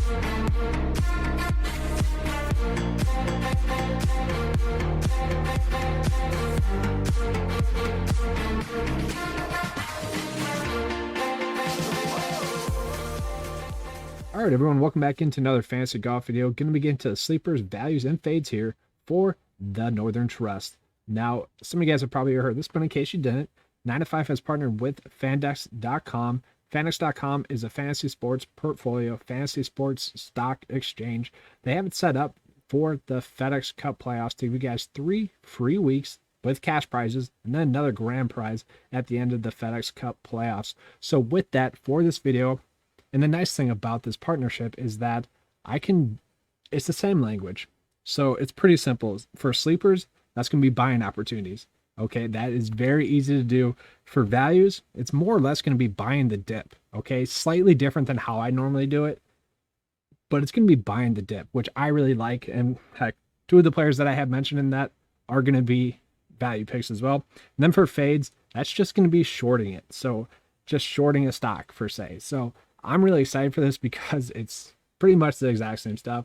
All right, everyone, welcome back into another fantasy golf video. Going to be getting to the sleepers, values, and fades here for the Northern Trust. Now, some of you guys have probably heard this, but in case you didn't, 9 to 5 has partnered with Fandex.com. Fandex.com is a fantasy sports portfolio, fantasy sports stock exchange. They have it set up for the FedEx Cup playoffs to give you guys 3 free weeks with cash prizes and then another grand prize at the end of the FedEx Cup playoffs. So with that, for this video, and the nice thing about this partnership is that it's the same language. So it's pretty simple. For sleepers, that's going to be buying opportunities. Okay, that is very easy to do. For values, it's more or less going to be buying the dip. Okay, slightly different than how I normally do it, but it's going to be buying the dip, which I really like. And heck, 2 of the players that I have mentioned in that are going to be value picks as well. And then for fades, that's just going to be shorting it. So just shorting a stock per se. So I'm really excited for this because it's pretty much the exact same stuff,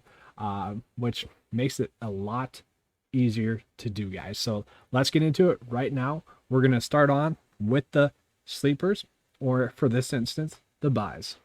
which makes it a lot easier to do, guys. So let's get into it right now. We're going to start on with the sleepers, or for this instance, the buys.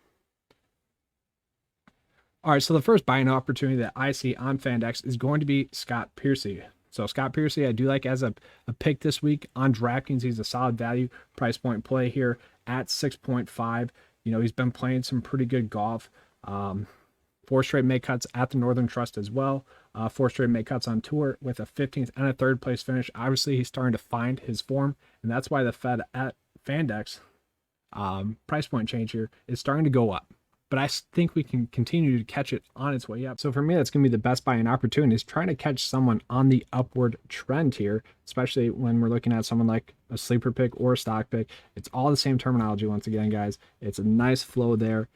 All right, so the first buying opportunity that I see on Fandex is going to be Scott Piercy. So Scott Piercy, I do like as a pick this week on DraftKings. He's a solid value price point play here at 6.5. You know, he's been playing some pretty good golf. 4 straight make cuts at the Northern Trust as well. 4 straight make cuts on tour with a 15th and a 3rd place finish. Obviously, he's starting to find his form, and that's why the Fandex price point change here is starting to go up. But I think we can continue to catch it on its way up. So for me, that's going to be the best buying opportunity, is trying to catch someone on the upward trend here, especially when we're looking at someone like a sleeper pick or a stock pick. It's all the same terminology once again, guys. It's a nice flow there.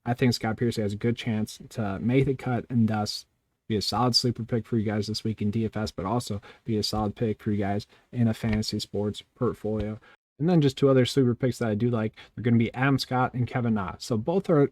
I think Scott Piercy has a good chance to make the cut and thus be a solid sleeper pick for you guys this week in DFS, but also be a solid pick for you guys in a fantasy sports portfolio. And then just 2 other sleeper picks that I do like. They're going to be Adam Scott and Kevin Na. So both are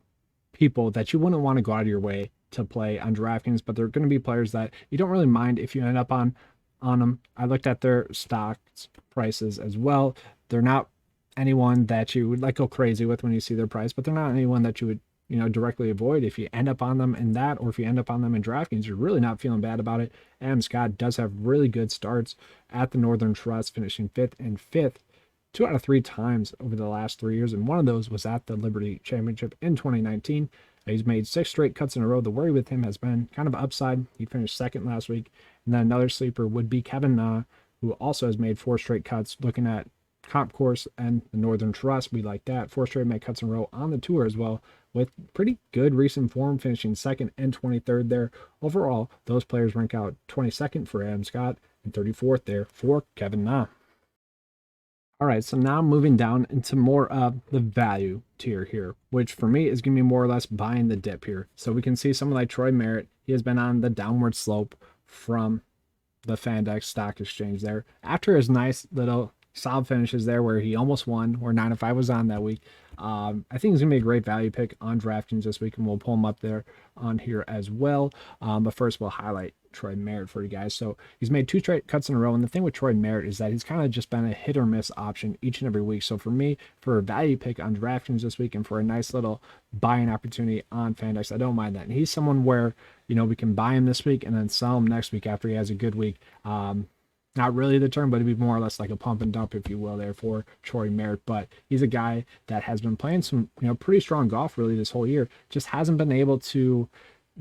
people that you wouldn't want to go out of your way to play on DraftKings, but they're going to be players that you don't really mind if you end up on them. I looked at their stocks prices as well. They're not anyone that you would like go crazy with when you see their price, but they're not anyone that you would, you know, directly avoid if you end up on them in that, or if you end up on them in DraftKings, you're really not feeling bad about it. Adam Scott does have really good starts at the Northern Trust, finishing 5th and 5th 2 out of 3 times over the last 3 years, and one of those was at the Liberty Championship in 2019. He's made 6 straight cuts in a row. The worry with him has been kind of upside. He finished 2nd last week. And then another sleeper would be Kevin Na, who also has made 4 straight cuts. Looking at Comp Course and the Northern Trust, we like that. 4 straight make cuts in a row on the tour as well, with pretty good recent form, finishing 2nd and 23rd there. Overall, those players rank out 22nd for Adam Scott and 34th there for Kevin Na. All right, so now moving down into more of the value tier here, which for me is going to be more or less buying the dip here. So we can see someone like Troy Merritt. He has been on the downward slope from the Fandex stock exchange there. After his nice little solid finishes there where he almost won, where 9 to 5 was on that week, I think he's going to be a great value pick on DraftKings this week, and we'll pull him up there on here as well. But first, we'll highlight Troy Merritt for you guys. So he's made 2 straight cuts in a row, and the thing with Troy Merritt is that he's kind of just been a hit or miss option each and every week. So for me, for a value pick on DraftKings this week and for a nice little buying opportunity on Fandex, I don't mind that. And he's someone where, you know, we can buy him this week and then sell him next week after he has a good week. Not really the term, but it'd be more or less like a pump and dump, if you will, there for Troy Merritt. But he's a guy that has been playing some, you know, pretty strong golf really this whole year, just hasn't been able to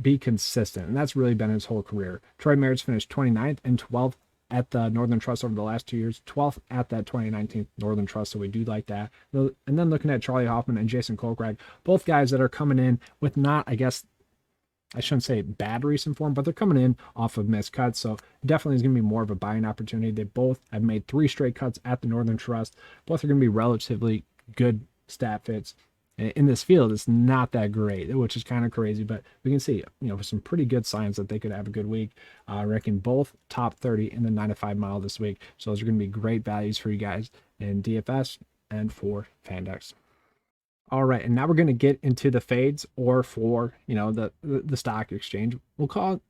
be consistent, and that's really been his whole career. Troy Merritt's finished 29th and 12th at the Northern Trust over the last 2 years, 12th at that 2019 Northern Trust, so we do like that. And then looking at Charlie Hoffman and Jason Kokrak, both guys that are coming in with not, I guess, I shouldn't say bad recent form, but they're coming in off of missed cuts, so definitely is going to be more of a buying opportunity. They both have made 3 straight cuts at the Northern Trust. Both are going to be relatively good stat fits. In this field, it's not that great, which is kind of crazy, but we can see, you know, some pretty good signs that they could have a good week. I reckon both top 30 in the 9 to 5 mile this week. So those are going to be great values for you guys in DFS and for Fandex. All right, and now we're going to get into the fades, or for, the stock exchange, we'll call it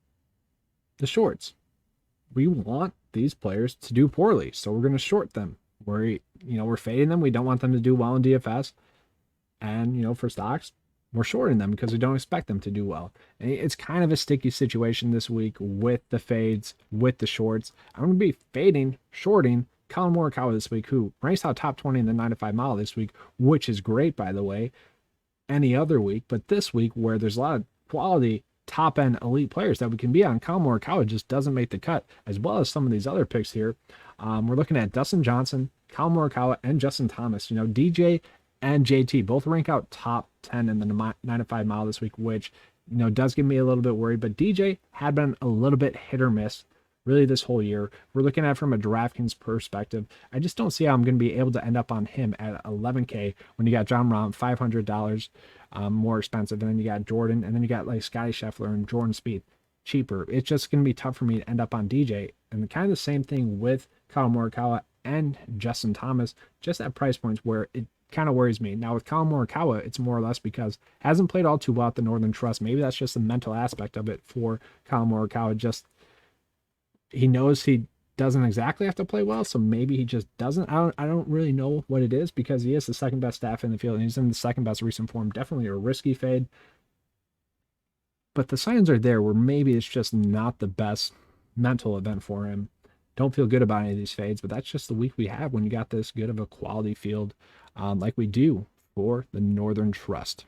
the shorts. We want these players to do poorly, so we're going to short them. We're fading them. We don't want them to do well in DFS, and for stocks, we're shorting them because we don't expect them to do well. And it's kind of a sticky situation this week with the fades, with the shorts. I'm going to be fading, shorting Colin Morikawa this week, who ranks out top 20 in the 9 to 5 mile this week, which is great, by the way, any other week. But this week, where there's a lot of quality top end elite players that we can be on, Colin Morikawa just doesn't make the cut, as well as some of these other picks here. We're looking at Dustin Johnson, Colin Morikawa, and Justin Thomas. DJ and JT both rank out top 10 in the 9 to 5 mile this week, which does get me a little bit worried. But DJ had been a little bit hit or miss really this whole year. We're looking at it from a DraftKings perspective. I just don't see how I'm going to be able to end up on him at $11K when you got John Rahm $500 more expensive, and then you got Jordan, and then you got like Scotty Scheffler and Jordan Spieth cheaper. It's just going to be tough for me to end up on DJ. And kind of the same thing with Colin Morikawa and Justin Thomas, just at price points where it kind of worries me. Now with Colin Morikawa, it's more or less because hasn't played all too well at the Northern Trust. Maybe that's just the mental aspect of it for Colin Morikawa. Just he knows he doesn't exactly have to play well, so maybe he just doesn't. I don't really know what it is, because he is the second best staff in the field and he's in the second best recent form. Definitely a risky fade, but the signs are there where maybe it's just not the best mental event for him. Don't feel good about any of these fades, but that's just the week we have when you got this good of a quality field like we do for the Northern Trust.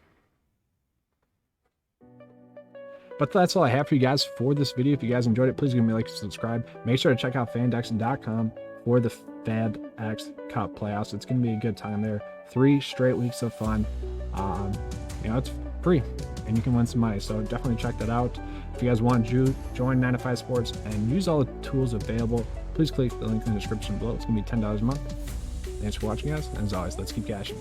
But that's all I have for you guys for this video. If you guys enjoyed it, please give me a like and subscribe. Make sure to check out Fandex.com for the Fandex Cup playoffs. It's going to be a good time there. 3 straight weeks of fun. It's free and you can win some money. So definitely check that out. If you guys want to join 9 to 5 Sports and use all the tools available, please click the link in the description below. It's going to be $10 a month. Thanks for watching, guys. And as always, let's keep cashing.